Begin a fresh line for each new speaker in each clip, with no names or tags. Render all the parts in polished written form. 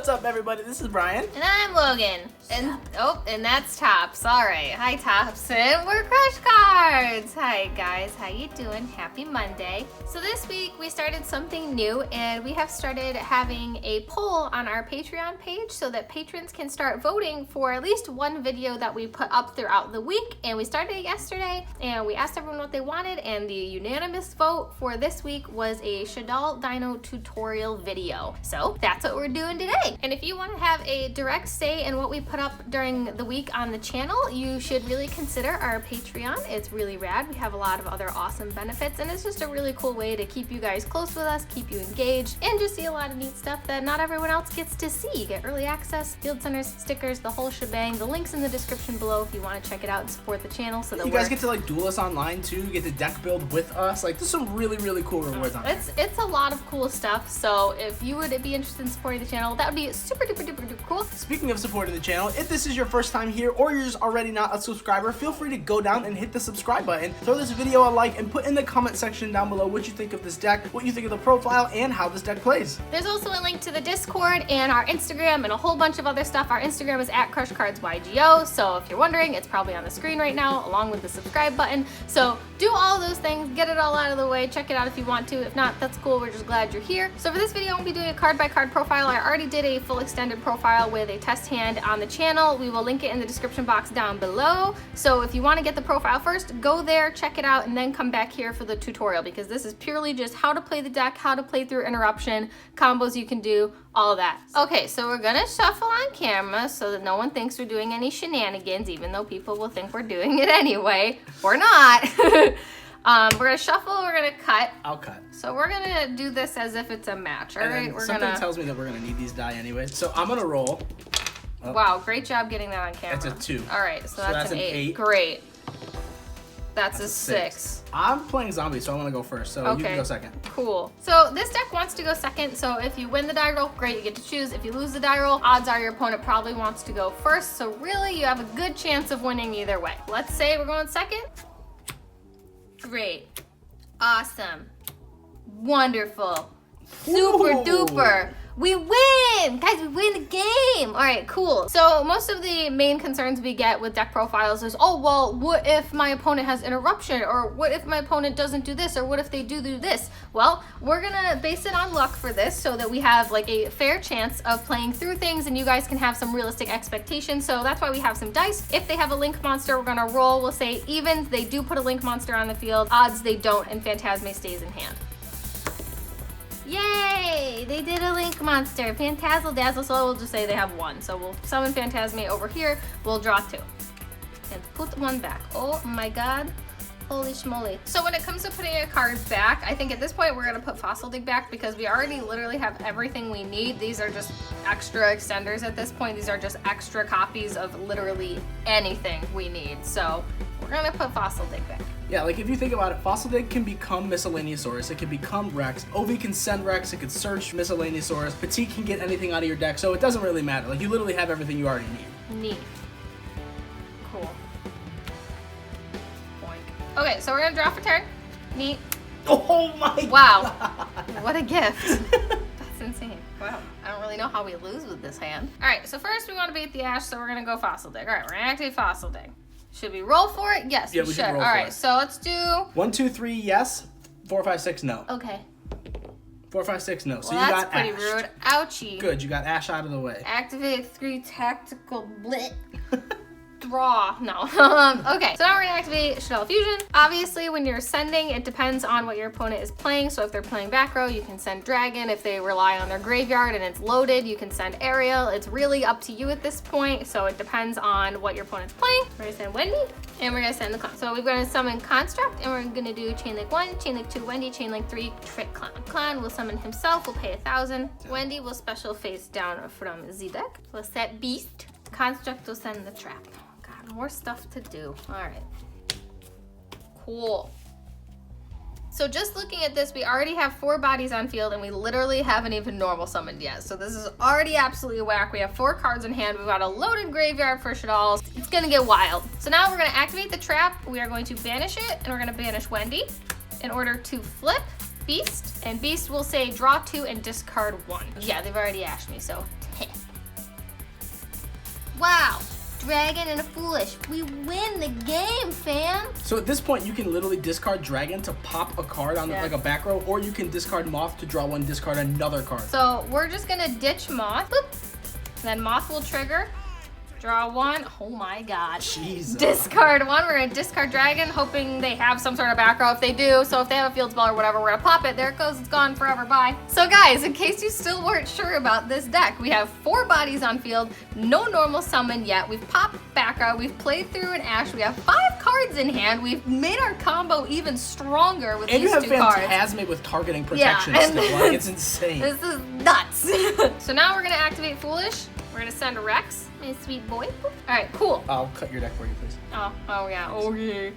What's up, everybody? This is Brian.
And I'm Logan. And that's Tops. Alright. Hi, Tops. And we're Crush Cards. Hi, guys. How you doing? Happy Monday. So this week we started something new, and we have started having a poll on our Patreon page so that patrons can start voting for at least one video that we put up throughout the week. And we started it yesterday, and we asked everyone what they wanted, and the unanimous vote for this week was a Shaddoll-Dino tutorial video. So that's what we're doing today. And if you want to have a direct say in what we put up during the week on the channel, you should really consider our Patreon. It's really rad. We have a lot of other awesome benefits, and it's just a really cool way to keep you guys close with us, keep you engaged, and just see a lot of neat stuff that not everyone else gets to see. You get early access, field centers, stickers, the whole shebang. The link's in the description below if you want to check it out and support the channel. So that
you guys get to like duel us online too, get to deck build with us. Like, there's some really cool rewards on it.
It's a lot of cool stuff. So if you would be interested in supporting the channel, that would be super duper cool.
Speaking of supporting the channel, if this is your first time here or you're just already not a subscriber, feel free to go down and hit the subscribe button. Throw this video a like and put in the comment section down below what you think of this deck, what you think of the profile, and how this deck plays.
There's also a link to the Discord and our Instagram and a whole bunch of other stuff. Our Instagram is at CrushCardsYGO, so if you're wondering, it's probably on the screen right now along with the subscribe button. So do all those things, get it all out of the way, check it out if you want to. If not, that's cool, we're just glad you're here. So for this video, I'm gonna be doing a card by card profile. I already did a full extended profile with a test hand on the channel. We will link it in the description box down below. So if you want to get the profile first, go there, check it out, and then come back here for the tutorial, because this is purely just how to play the deck, how to play through interruption, combos you can do, all of that. Okay, so we're gonna shuffle on camera so that no one thinks we're doing any shenanigans, even though people will think we're doing it anyway. We're not. We're gonna shuffle, we're gonna cut.
I'll cut.
So we're gonna do this as if it's a match, all right?
Something tells me that we're gonna need these die anyway. So I'm gonna roll.
Oh. Wow, great job getting that on camera.
That's a 2.
All right, so that's an 8. Great. That's a 6.
I'm playing zombie, so I want to go first, so you can go second.
Cool. So this deck wants to go second, so if you win the die roll, great, you get to choose. If you lose the die roll, odds are your opponent probably wants to go first, so really you have a good chance of winning either way. Let's say we're going second. Great. Awesome. Wonderful. Super duper. We win! Guys, we win the game! All right, cool. So most of the main concerns we get with deck profiles is, oh, well, what if my opponent has interruption? Or what if my opponent doesn't do this? Or what if they do this? Well, we're gonna base it on luck for this so that we have like a fair chance of playing through things and you guys can have some realistic expectations. So that's why we have some dice. If they have a link monster, we're gonna roll. We'll say evens, they do put a link monster on the field. Odds, they don't, and Phantasme stays in hand. Yay! They did a link monster. Phantazzle Dazzle, so we'll just say they have 1. So we'll summon Phantasme over here. We'll draw 2. And put 1 back. Oh my god. Holy schmoly. So when it comes to putting a card back, I think at this point we're gonna put Fossil Dig back because we already literally have everything we need. These are just extra extenders at this point. These are just extra copies of literally anything we need. So we're gonna put Fossil Dig back.
Yeah, like if you think about it, Fossil Dig can become Miscellaneousaurus, it can become Rex, Ovi can send Rex, it could search Miscellaneousaurus, Petite can get anything out of your deck, so it doesn't really matter. Like, you literally have everything you already need.
Neat. Cool. Boink. Okay, so we're gonna draw for turn. Neat.
Oh my
wow.
God.
What a gift. That's insane. Wow. I don't really know how we lose with this hand. All right, so first we want to beat the Ash, so we're gonna go Fossil Dig. All right, we're gonna activate Fossil Dig. Should we roll for it? Yes,
yeah,
we should.
Roll
All right, so let's do
1, 2, 3, yes. 4, 5, 6, no.
Okay.
4, 5, 6, no. So
well,
you
that's
got
pretty
Ashed.
rude. Ouchie.
Good, you got Ash out of the way.
Activate 3 tactical blit. Draw. No. Okay, so now we're gonna activate Shaddoll Fusion. Obviously, when you're sending, it depends on what your opponent is playing. So if they're playing back row, you can send Dragon. If they rely on their graveyard and it's loaded, you can send Ariel. It's really up to you at this point. So it depends on what your opponent's playing. We're gonna send Wendy, and we're gonna send the Clown. So we're gonna summon Construct, and we're gonna do Chain Link 1, Chain Link 2, Wendy, Chain Link 3, Trick Clown. Clown will summon himself, will pay 1,000. Wendy will special face down from the deck. We'll set Beast. Construct will send the Trap. More stuff to do. All right. Cool. So just looking at this, we already have 4 bodies on field and we literally haven't even normal summoned yet. So this is already absolutely whack. We have 4 cards in hand. We've got a loaded graveyard for Shaddoll. It's gonna get wild. So now we're gonna activate the trap. We are going to banish it and we're gonna banish Wendy in order to flip Beast. And Beast will say draw 2 and discard 1. Yeah, they've already ashed me, so Wow. Dragon and a Foolish. We win the game, fam.
So at this point, you can literally discard Dragon to pop a card on like a back row, or you can discard Moth to draw one, discard another card.
So we're just gonna ditch Moth. Boop. Then Moth will trigger. Draw one. Oh my god.
Jesus.
Discard one. We're gonna discard Dragon, hoping they have some sort of back row. If they do, so if they have a field spell or whatever, we're gonna pop it. There it goes. It's gone forever. Bye. So guys, in case you still weren't sure about this deck, we have 4 bodies on field, no normal summon yet. We've popped back row. We've played through an Ash. We have 5 cards in hand. We've made our combo even stronger with these 2 cards.
And you have Phantasme with targeting protection still. Like, it's insane.
This is nuts. So now we're gonna activate Foolish. We're gonna send a Rex. My sweet boy. All right, cool.
I'll cut your deck for you, please.
Oh yeah, okay.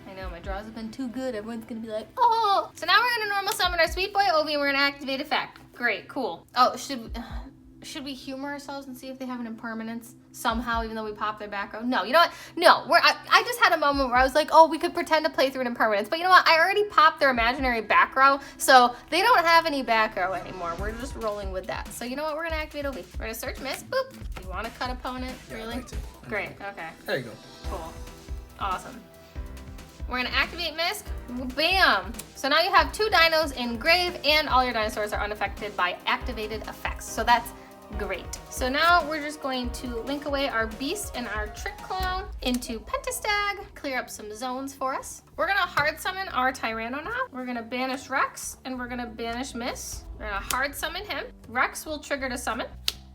I know, my draws have been too good. Everyone's gonna be like, oh. So now we're gonna normal summon our sweet boy Ovi and we're gonna activate effect. Great, cool. Oh, should we humor ourselves and see if they have an impermanence somehow, even though we pop their back row? No, you know what? No, I just had a moment where I was like, oh, we could pretend to play through an impermanence. But you know what? I already popped their imaginary back row, so they don't have any back row anymore. We're just rolling with that. So you know what? We're gonna activate Ovi. We're gonna search miss. Boop. You want to cut opponent?
Yeah,
really?
I'd like to.
Great. Okay.
There you go.
Cool. Awesome. We're gonna activate Misk. Bam! So now you have 2 dinos in grave, and all your dinosaurs are unaffected by activated effects. So that's great. So now we're just going to link away our beast and our trick clown into Pentastag, clear up some zones for us. We're gonna hard summon our Tyranno now. We're gonna banish Rex, and we're gonna banish Miss. We're gonna hard summon him. Rex will trigger to summon.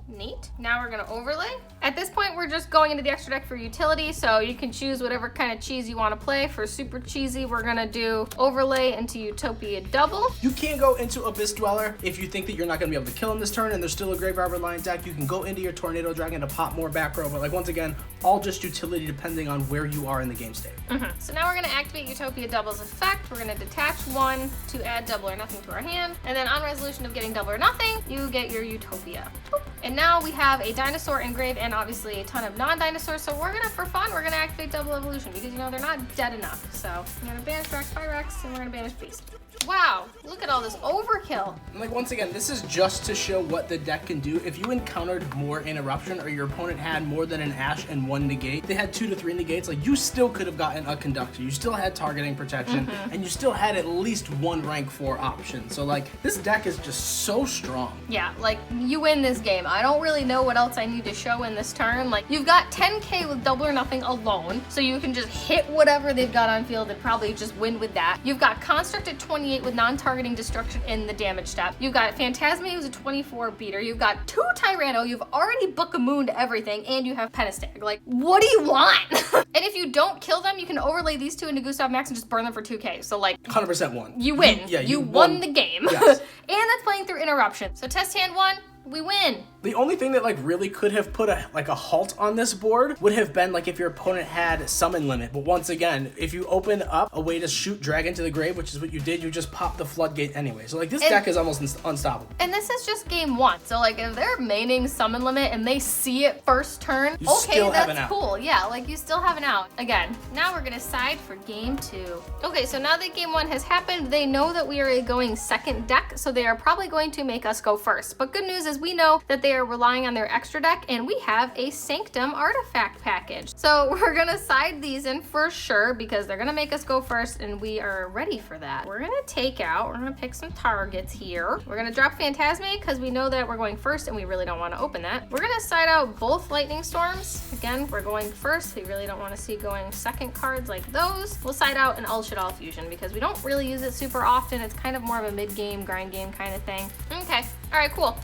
Neat. Now we're gonna overlay. At this point, we're just going into the extra deck for utility, so you can choose whatever kind of cheese you want to play. For super cheesy, we're gonna do overlay into Utopia Double.
You can't go into Abyss Dweller if you think that you're not gonna be able to kill him this turn and there's still a Graveyard Reliant deck. You can go into your Tornado Dragon to pop more back row, but like once again, all just utility depending on where you are in the game state.
So now we're gonna activate Utopia Double's effect. We're gonna detach 1 to add double or nothing to our hand, and then on resolution of getting double or nothing, you get your Utopia. Boop. And now we have a dinosaur in grave and obviously a ton of non-dinosaurs, so we're gonna, for fun, we're gonna activate double evolution because you know they're not dead enough. So I'm gonna banish Rex by Rex and we're gonna banish Beast. Wow, look at all this overkill.
And like once again, this is just to show what the deck can do. If you encountered more interruption or your opponent had more than an Ash and 1 negate, they had 2 to 3 negates, like you still could have gotten a conductor. You still had targeting protection and you still had at least 1 rank 4 option. So like this deck is just so strong.
Yeah, like you win this game. I don't really know what else I need to show in this turn. Like you've got 10k with double or nothing alone, so you can just hit whatever they've got on field and probably just win with that. You've got Construct at 28 with non-targeting destruction in the damage step. You've got Phantasme, who's a 24 beater. You've got 2 Tyranno. You've already Book-a-Mooned everything, and you have Pentastag. Like, what do you want? And if you don't kill them, you can overlay these 2 into Gustav Max and just burn them for 2k. So like,
100% won.
You win. You won the game.
Yes.
And that's playing through interruption. So test hand 1. We win.
The only thing that like really could have put a halt on this board would have been like if your opponent had summon limit. But once again, if you open up a way to shoot dragon to the grave, which is what you did, you just pop the floodgate anyway. So like this deck is almost unstoppable.
And this is just game 1. So like if they're maining summon limit and they see it first turn,
you
okay,
still have an
that's
out.
cool. Yeah, like you still have an out. Again, now we're gonna side for game 2. Okay, so now that game 1 has happened, they know that we are going second deck, so they are probably going to make us go first. But good news is we know that they are relying on their extra deck, and we have a Sanctum artifact package. So we're gonna side these in for sure because they're gonna make us go first, and we are ready for that. We're gonna we're gonna pick some targets here. We're gonna drop Phantasme because we know that we're going first and we really don't want to open that. We're gonna side out both Lightning Storms. Again, we're going first. We really don't want to see going second cards like those. We'll side out an All Shaddoll Fusion because we don't really use it super often. It's kind of more of a mid-game, grind game kind of thing. Okay, all right, cool.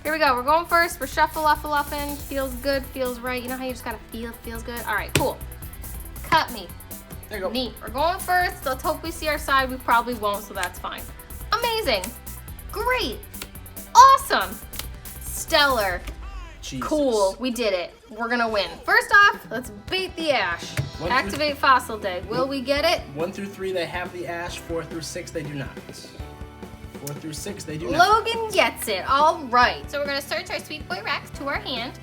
Here we go, we're going first. We're shuffle-uffle-uffing. Feels good, feels right. You know how you just gotta feel it feels good? All right, cool. Cut me.
There you go.
Neat. We're going first. Let's hope we see our side. We probably won't, so that's fine. Amazing. Great. Awesome. Stellar.
Jesus.
Cool. We did it. We're gonna win. First off, let's bait the Ash. Activate Fossil Day. Will we get it?
1 through 3, they have the Ash. 4 through 6, they do not. 4 through 6, they do not.
Logan gets it. All right. So we're gonna search our Sweet Boy Rex to our hand.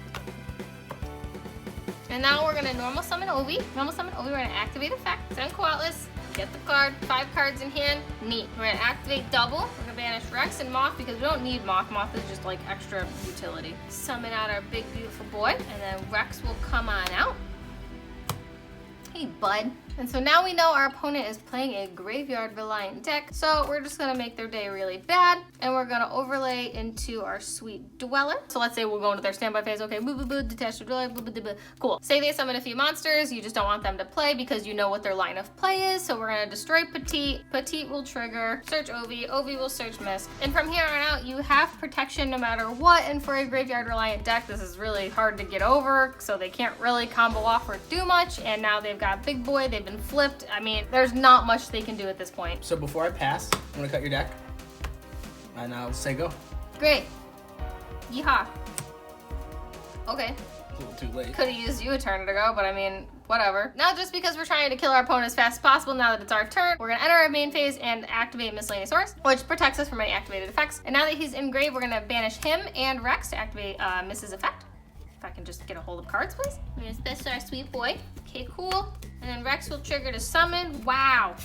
And now we're gonna normal summon Ovi. Normal summon Ovi, we're gonna activate effect. Send Koalas. Get the card, 5 cards in hand, neat. We're gonna activate double. We're gonna banish Rex and Moth because we don't need Moth. Moth is just like extra utility. Summon out our big beautiful boy, and then Rex will come on out. Hey, bud. And so now we know our opponent is playing a graveyard reliant deck, so we're just gonna make their day really bad, and we're gonna overlay into our sweet dweller. So let's say we'll go into their standby phase. Okay, boo boo boo, detach the dweller, boo boo boo boo. Cool. Say they summon a few monsters, you just don't want them to play because you know what their line of play is, so we're gonna destroy Petite. Petite will trigger, search Ovi, Ovi will search Miss. And from here on out, you have protection no matter what, and for a graveyard reliant deck, this is really hard to get over, so they can't really combo off or do much, and now they've got Big Boy, they've been flipped. I mean, there's not much they can do at this point.
So before I pass, I'm gonna cut your deck, and I'll say go.
Great. Yeehaw. Okay.
A little too late.
Could have used you a turn ago, but I mean, whatever. Now, just because we're trying to kill our opponent as fast as possible, now that it's our turn, we're gonna enter our main phase and activate Miscellaneous Source, which protects us from any activated effects. And now that he's in grave, we're gonna banish him and Rex to activate Miss's effect. If I can just get a hold of cards, please. I'm gonna special our sweet boy. Okay, cool. And then Rex will trigger to summon. Wow.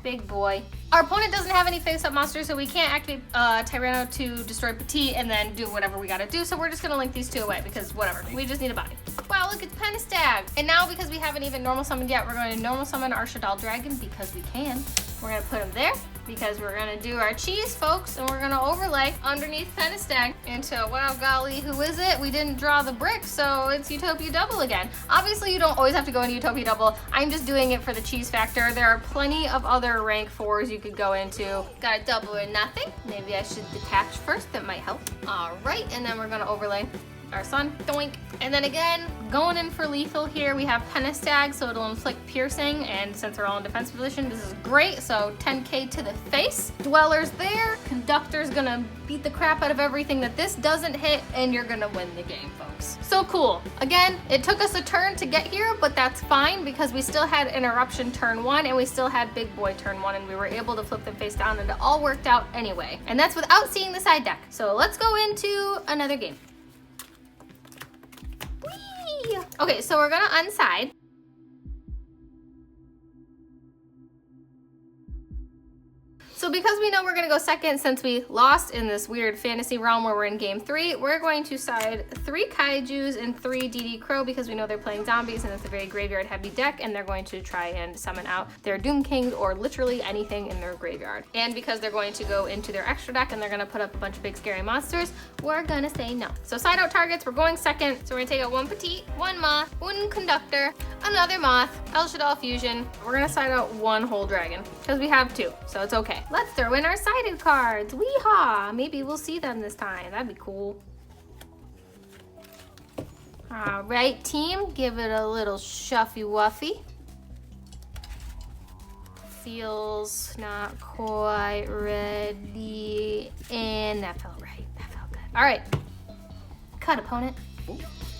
Big boy. Our opponent doesn't have any face-up monsters, so we can't activate Tyranno to destroy Petite and then do whatever we gotta do, so we're just gonna link these two away because whatever. We just need a body. Wow, look, it's Pentestag. And now, because we haven't even normal summoned yet, we're going to normal summon our Shaddoll-Dragon because we can. We're gonna put him there because we're gonna do our cheese, folks, and we're gonna overlay underneath Pentestag into, wow, golly, who is it? We didn't draw the brick, so it's Utopia Double again. Obviously, you don't always have to go into Utopia Double. I'm just doing it for the cheese factor. There are plenty of other rank 4s you could go into. Got a double or nothing. Maybe I should detach first, that might help. All right, and then we're gonna overlay our sun, doink. And then again, going in for lethal here, we have Pentestag, so it'll inflict piercing, and since we're all in defense position, this is great, so 10k to the face. Dweller's there, Conductor's gonna beat the crap out of everything that this doesn't hit, and you're gonna win the game, folks. So cool. Again, it took us a turn to get here, but that's fine, because we still had Interruption turn 1, and we still had Big Boy turn 1, and we were able to flip them face down, and it all worked out anyway. And that's without seeing the side deck. So let's go into another game. Okay, so we're gonna unside. So because we know we're gonna go second since we lost in this weird fantasy realm where we're in game 3, we're going to side 3 Kaijus and 3 DD Crow because we know they're playing zombies and it's a very graveyard heavy deck and they're going to try and summon out their Doom Kings or literally anything in their graveyard. And because they're going to go into their extra deck and they're gonna put up a bunch of big scary monsters, we're gonna say no. So side out targets, we're going second. So we're gonna take out 1 Petite, 1 Moth, 1 Conductor, another Moth, El Shaddoll Fusion. We're gonna side out 1 whole dragon because we have 2, so it's okay. Let's throw in our sided cards. Weehaw! Maybe we'll see them this time. That'd be cool. All right, team. Give it a little shuffy wuffy. Feels not quite ready. And that felt right. That felt good. All right. Cut, opponent.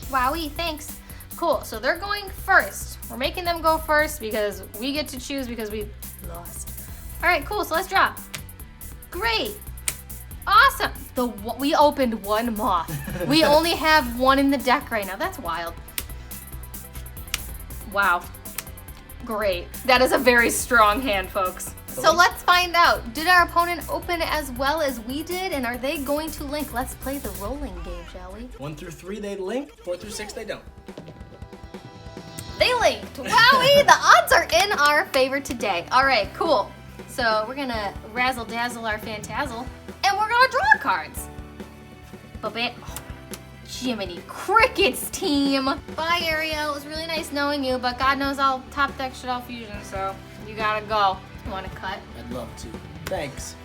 Wowie, thanks. Cool, so they're going first. We're making them go first because we get to choose because we lost. All right, cool, so let's draw. Great, awesome. We opened 1 Moth. We only have 1 in the deck right now. That's wild. Wow, great. That is a very strong hand, folks. So let's find out. Did our opponent open as well as we did? And are they going to link? Let's play the rolling game, shall we?
1 through 3 they link, 4 through 6 they don't.
They linked. Wowie, the odds are in our favor today. All right, cool. So we're gonna razzle dazzle our Phantazzle and we're gonna draw cards. But Jiminy Crickets, team. Bye, Ariel. It was really nice knowing you, but God knows I'll top deck Shaddoll Fusion, so you gotta go. You wanna cut?
I'd love to. Thanks.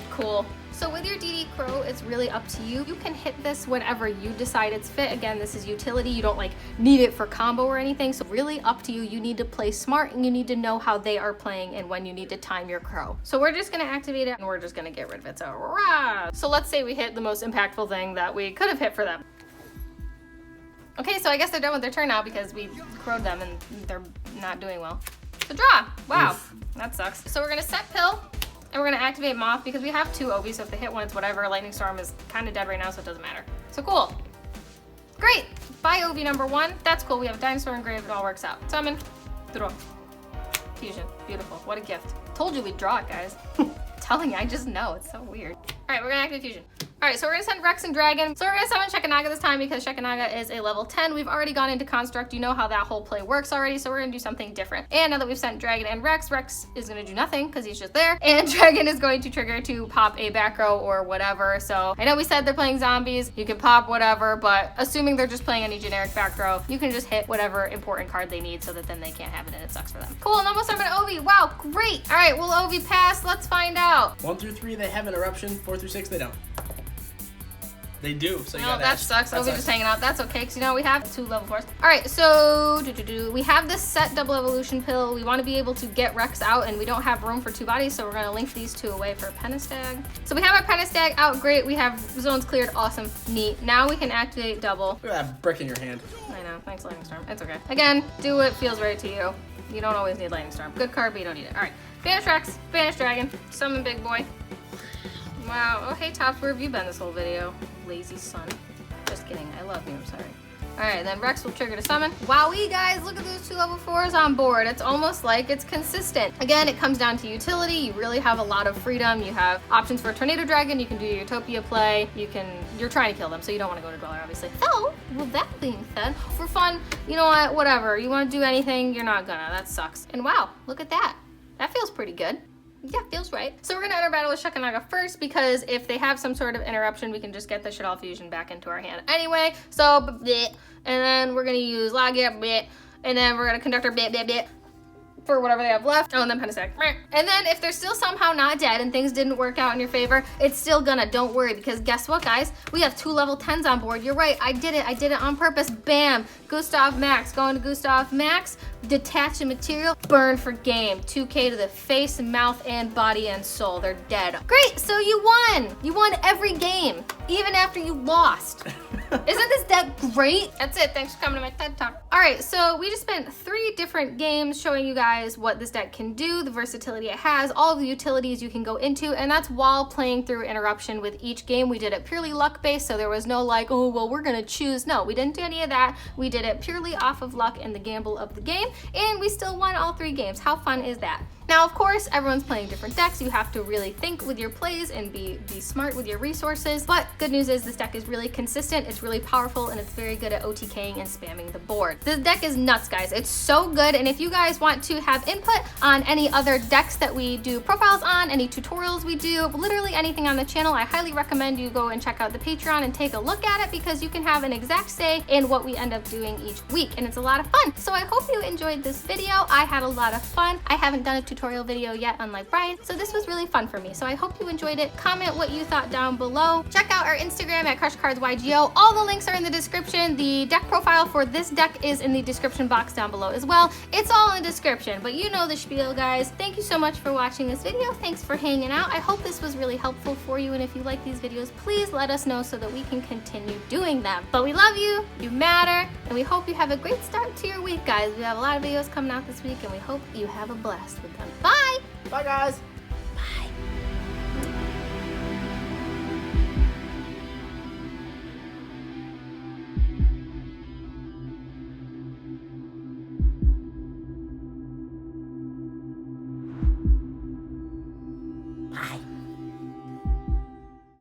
Cool. So with your DD Crow, it's really up to you. You can hit this whenever you decide it's fit. Again, this is utility. You don't like need it for combo or anything. So really up to you. You need to play smart and you need to know how they are playing and when you need to time your Crow. So we're just gonna activate it and we're just gonna get rid of it. So rah! So let's say we hit the most impactful thing that we could have hit for them. Okay, so I guess they're done with their turn now because we crowed them and they're not doing well. So draw, wow, oof. That sucks. So we're gonna set pill. And we're gonna activate Moth because we have 2 Ovies, so if they hit one, it's whatever. Lightning Storm is kind of dead right now, so it doesn't matter. So cool. Great. Bye, Ovi number 1. That's cool. We have a Dinosaur engraved. It all works out. Summon. Draw. fusion. Beautiful. What a gift. Told you we'd draw it, guys. Telling you, I just know. It's so weird. All right, we're gonna activate fusion. All right, so we're gonna send Rex and Dragon. So we're gonna summon Shaddoll-Dino this time because Shaddoll-Dino is a level 10. We've already gone into Construct. You know how that whole play works already, so we're gonna do something different. And now that we've sent Dragon and Rex, Rex is gonna do nothing because he's just there. And Dragon is going to trigger to pop a back row or whatever. So I know we said they're playing zombies. You can pop whatever, but assuming they're just playing any generic back row, you can just hit whatever important card they need so that then they can't have it and it sucks for them. Cool, and almost summon Ovi. Wow, great. All right, will Ovi pass? Let's find out.
1 through 3, they have interruption. 4 through 6, they don't. They do, so you
No,
gotta
that
ask.
sucks.
That
Ovi
sucks.
just hanging out. That's okay, because you know we have 2 level 4s. All right, so we have this set double evolution pill. We want to be able to get Rex out, and we don't have room for 2 bodies, so we're going to link these 2 away for a Pentastag. So we have our Pentastag out. Great. We have zones cleared. Awesome. Neat. Now we can activate double.
Look at that brick in your hand.
I know. Thanks, Lightning Storm. It's okay. Again, do what feels right to you. You don't always need Lightning Storm. Good card, but you don't need it. All right. Banish Rex. Banish Dragon. Summon Big Boy. Wow. Oh, hey, Tops. Where have you been this whole video? Lazy son. Just kidding. I love you. I'm sorry. All right, then Rex will trigger to summon. Wowee, guys, look at those 2 level 4s on board. It's almost like it's consistent. Again, it comes down to utility. You really have a lot of freedom. You have options for Tornado Dragon. You can do your Utopia play. You're trying to kill them, so you don't want to go to Dweller, obviously. So, with that being said, for fun, you know what, whatever. You want to do anything, you're not gonna. That sucks. And wow, look at that. That feels pretty good. Yeah, feels right. So we're gonna enter battle with Shaddoll-Dino first because if they have some sort of interruption, we can just get the Shaddoll fusion back into our hand anyway. So, bleh. And then we're gonna use Logia, bleh. And then we're gonna Conductor, bleh, bleh, bleh, for whatever they have left. Oh, and then Pentastag. And then if they're still somehow not dead and things didn't work out in your favor, it's still gonna. Don't worry, because guess what, guys? We have 2 level 10s on board. You're right, I did it on purpose. Bam, Gustav Max, going to Gustav Max, detach the material, burn for game. 2k to the face, mouth, and body and soul. They're dead. Great, so you won. You won every game, even after you lost. Isn't this deck great? That's it. Thanks for coming to my TED Talk. All right, so we just spent 3 different games showing you guys what this deck can do, the versatility it has, all of the utilities you can go into, and that's while playing through Interruption with each game. We did it purely luck-based, so there was no like, oh, well, we're gonna choose. No, we didn't do any of that. We did it purely off of luck and the gamble of the game, and we still won all 3 games. How fun is that? Now, of course, everyone's playing different decks. You have to really think with your plays and be smart with your resources. But good news is this deck is really consistent, it's really powerful, and it's very good at OTKing and spamming the board. This deck is nuts, guys. It's so good. And if you guys want to have input on any other decks that we do profiles on, any tutorials we do, literally anything on the channel, I highly recommend you go and check out the Patreon and take a look at it because you can have an exact say in what we end up doing each week. And it's a lot of fun. So I hope you enjoyed this video. I had a lot of fun. I haven't done a tutorial video yet, unlike Brian, so this was really fun for me. So I hope you enjoyed it. Comment what you thought down below. Check out our Instagram at CrushCardsYGO. All the links are in the description. The deck profile for this deck is in the description box down below as well. It's all in the description, but you know the spiel, guys. Thank you so much for watching this video. Thanks for hanging out. I hope this was really helpful for you, and if you like these videos, please let us know so that we can continue doing them. But we love you, you matter, and we hope you have a great start to your week, guys. We have a lot of videos coming out this week, and we hope you have a blast with them. Bye!
Bye, guys.